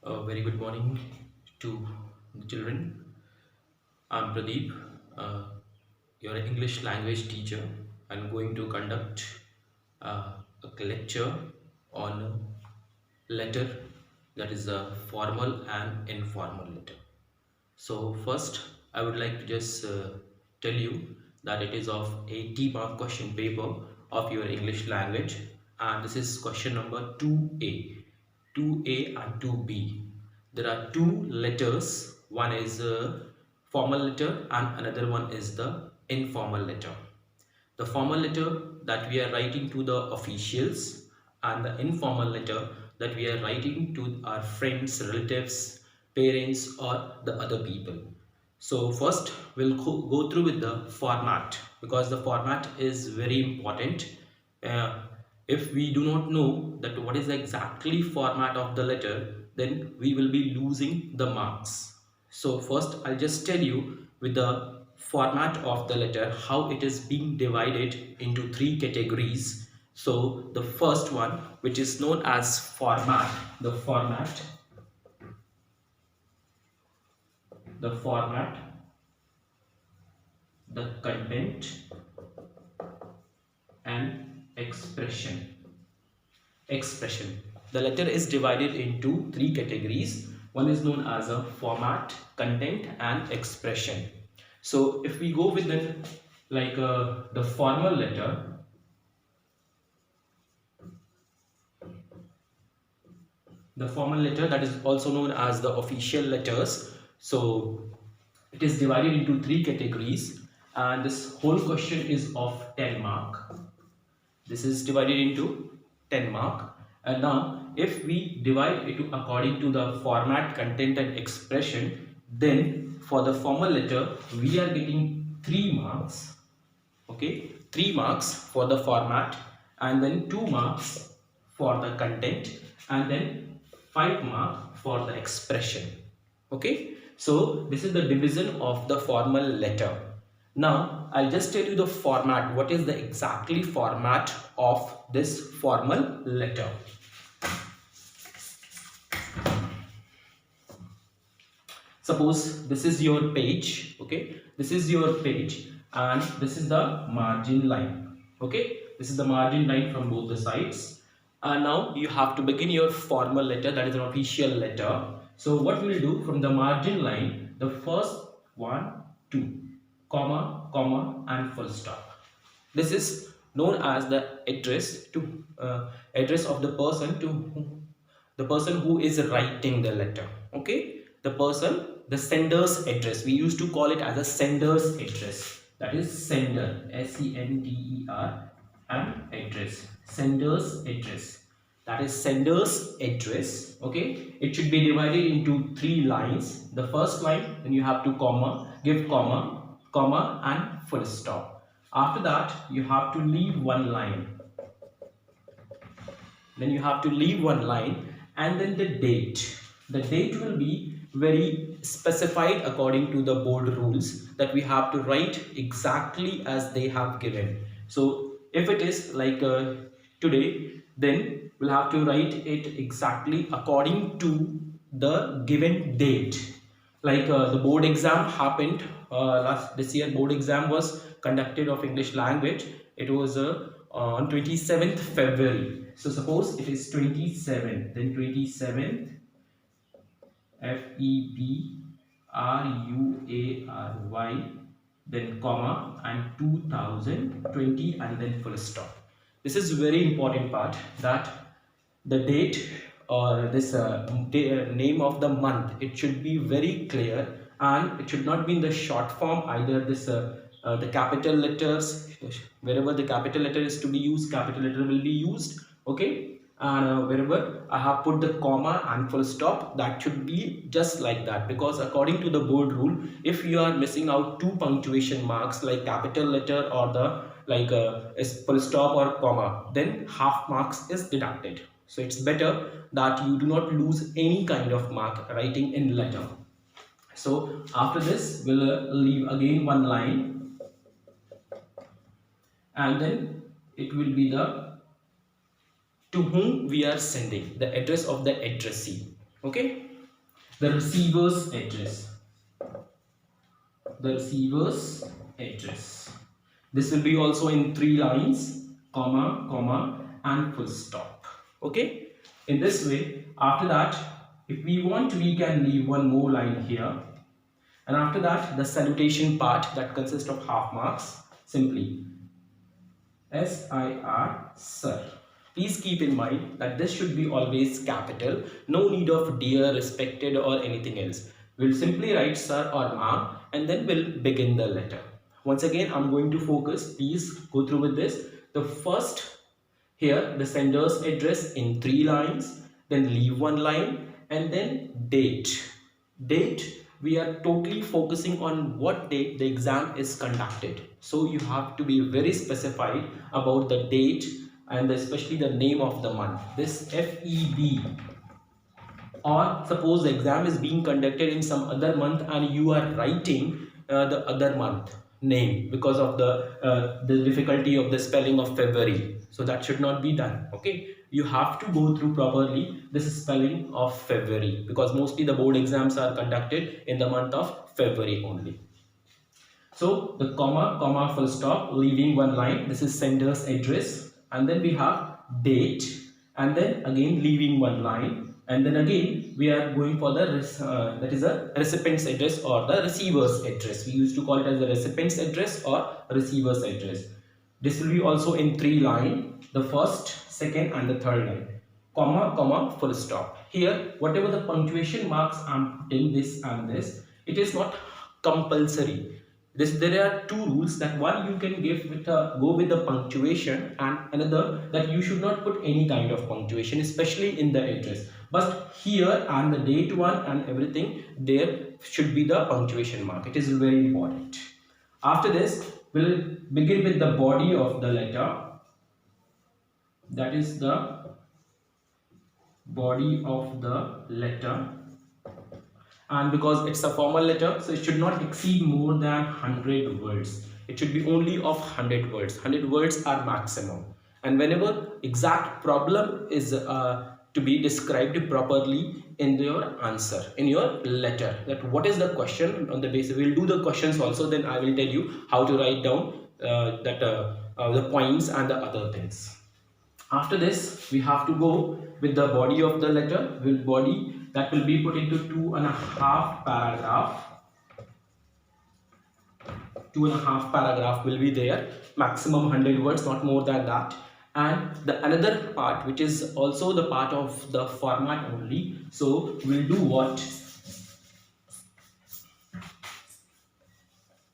A very good morning to the children. I'm Pradeep, uh, your English language teacher. I'm going to conduct a lecture on letter, that is a formal and informal letter. So first, I would like to just tell you that it is of 80 mark question paper of your English language, and this is question number 2A. 2A and 2B. There are two letters. One is a formal letter and another one is the informal letter. The formal letter that we are writing to the officials, and the informal letter that we are writing to our friends, relatives, parents or the other people. So first we'll go through with the format, because the format is very important. Uh, if we do not know that what is the exactly format of the letter, then we will be losing the marks. So first I'll just tell you with the format of the letter how it is being divided into three categories. So the first one, which is known as format, the format, the content and expression. The letter is divided into three categories. One is known as a format, content and expression. So if we go with the formal letter, that is also known as the official letters. So it is divided into three categories, and this whole question is of 10 mark. This is divided into 10 mark. And now if we divide it according to the format, content and expression, then for the formal letter we are getting 3 marks. Okay, 3 marks for the format, and then 2 marks for the content, and then 5 marks for the expression. Okay, so this is the division of the formal letter. Now I'll just tell you the format. What is the exactly format of this formal letter? Suppose this is your page. Okay, this is your page and this is the margin line. Okay, this is the margin line from both the sides, and now you have to begin your formal letter, that is an official letter. So what we will do from the margin line, the first one, two, comma and full stop. This is known as the address of the person the person who is writing the letter. Okay, the sender's address, we used to call it as a sender's address, that is sender, sender, and address, sender's address, that is sender's address. Okay, it should be divided into three lines. The first line, then you have to give comma and full stop. After that you have to leave one line, and then the date will be very specified according to the board rules, that we have to write exactly as they have given. So if it is like today, then we'll have to write it exactly according to the given date. Like the board exam happened this year. Board exam was conducted of English language. It was on 27th February. So suppose it is 27th, then 27th February, then comma and 2020, and then full stop. This is very important part, that the date or this name of the month, it should be very clear, and it should not be in the short form either. The capital letters, wherever the capital letter is to be used, capital letter will be used. Okay, and wherever I have put the comma and full stop, that should be just like that, because according to the board rule, if you are missing out two punctuation marks like capital letter or the is full stop or comma, then half marks is deducted. So it's better that you do not lose any kind of mark writing in letter. So after this we'll leave again one line, and then it will be to whom we are sending, the address of the addressee. Okay, the receiver's address. The receiver's address. This will be also in 3 lines, comma, comma, and full stop. Okay. In this way, after that, if we want, we can leave one more line here. And after that, the salutation part that consists of half marks, simply SIR, sir. Please keep in mind that this should be always capital. No need of dear, respected or anything else. We'll simply write sir or ma'am and then we'll begin the letter. Once again, I'm going to focus. Please go through with this. The first here, the sender's address in 3 lines, then leave 1 line and then date. Date, we are totally focusing on what date the exam is conducted. So you have to be very specified about the date and especially the name of the month. This FEB, or suppose the exam is being conducted in some other month and you are writing the other month name because of the difficulty of the spelling of February. So that should not be done. Okay, you have to go through properly this spelling of February because mostly the board exams are conducted in the month of February only. So the comma, comma, full stop, leaving 1 line. This is sender's address, and then we have date, and then again leaving 1 line, and then again we are going for the that is a recipient's address or the receiver's address. We used to call it as the recipient's address or receiver's address. This will be also in 3 lines, the first, second and the third line. Comma, comma, full stop. Here, whatever the punctuation marks I'm putting this and this, it is not compulsory. There are 2 rules, that one you can give with go with the punctuation, and another that you should not put any kind of punctuation, especially in the address. But here and the date one and everything, there should be the punctuation mark. It is very important. After this, we'll begin with the body of the letter. That is the body of the letter. And because it's a formal letter, so it should not exceed more than 100 words. It should be only of 100 words. 100 words are maximum. And whenever exact problem is to be described properly in your answer, in your letter, that what is the question, on the basis we'll do the questions also, then I will tell you how to write down the points and the other things. After this, we have to go with the body of the letter. With body, that will be put into 2.5 paragraph. 2.5 paragraph will be there, maximum 100 words, not more than that. And the another part, which is also the part of the format only, so we'll do what?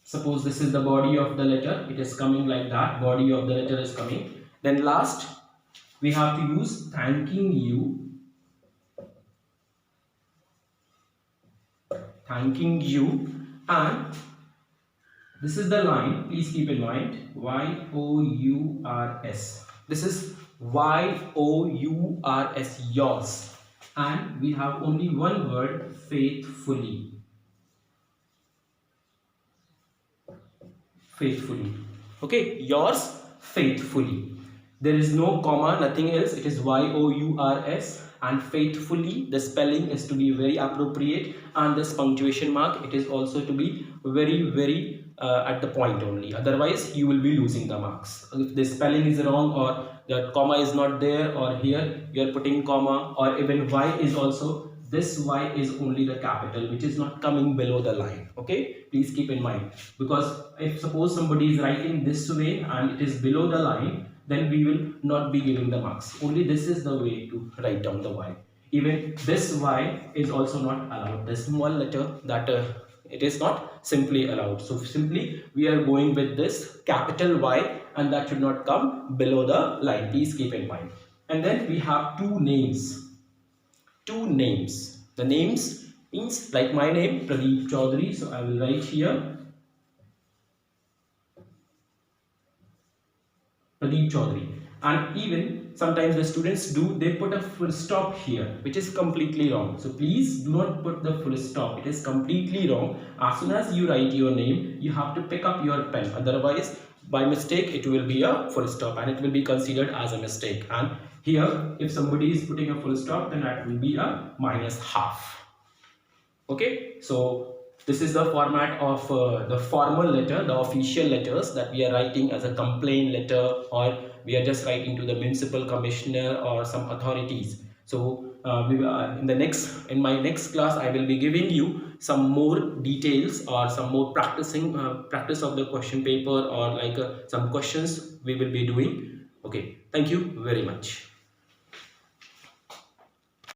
Suppose this is the body of the letter, it is coming like that, body of the letter is coming. Then last, we have to use thanking you, and this is the line, please keep in mind, YOURS. This is YOURS, yours, and we have only one word, faithfully. Faithfully. Okay, yours, faithfully. There is no comma, nothing else. It is YOURS, and faithfully, the spelling is to be very appropriate, and this punctuation mark, it is also to be very at the point only. Otherwise, you will be losing the marks. If the spelling is wrong, or the comma is not there, or here you are putting comma, or even Y is also, this Y is only the capital, which is not coming below the line. Okay, please keep in mind, because if suppose somebody is writing this way and it is below the line, then we will not be giving the marks. Only this is the way to write down the Y. Even this Y is also not allowed. The small letter, that it is not simply allowed. So simply we are going with this capital Y, and that should not come below the line. Please keep in mind. And then we have 2 names. 2 names. The names means like my name, Pradeep Chaudhary. So I will write here Pradeep Chaudhary. And even sometimes the students they put a full stop here, which is completely wrong. So please do not put the full stop. It is completely wrong. As soon as you write your name, you have to pick up your pen. Otherwise, by mistake, it will be a full stop and it will be considered as a mistake. And here, if somebody is putting a full stop, then that will be a -1/2. Okay, so this is the format of the formal letter, the official letters that we are writing as a complaint letter, or we are just writing to the municipal commissioner or some authorities. So in my next class, I will be giving you some more details or some more practice of the question paper, or like some questions we will be doing. Okay, thank you very much.